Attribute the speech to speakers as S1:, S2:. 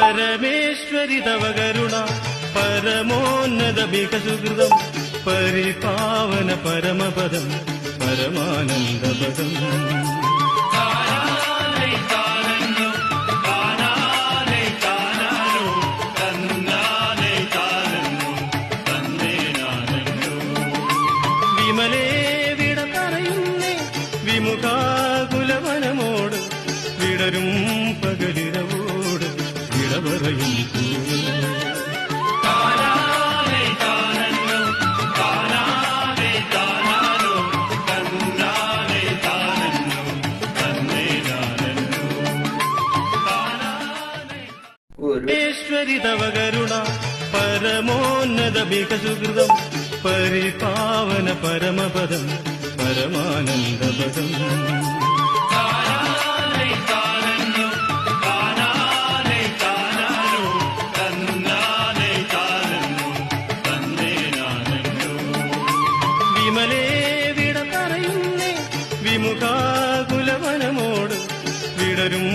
S1: परमेश्वरि तव करुणा परमोन्नतमिकसुकृतं परिपावन परमपदं परमानन्दपदम् വിമലേ വിട പറയുന്നേ വിമുഖാകുലവനമോട് വിടരും പകലിരവോട് വിട പറയും ഈശ്വരി തവ കരുണ പരമോന്നതമികസുകൃതം പരിപാവന പരമപദം പരമാനന്ദപദം വിമലേ വിട പറയുന്നേ വിമുഖാകുലവനമോട് വിടരും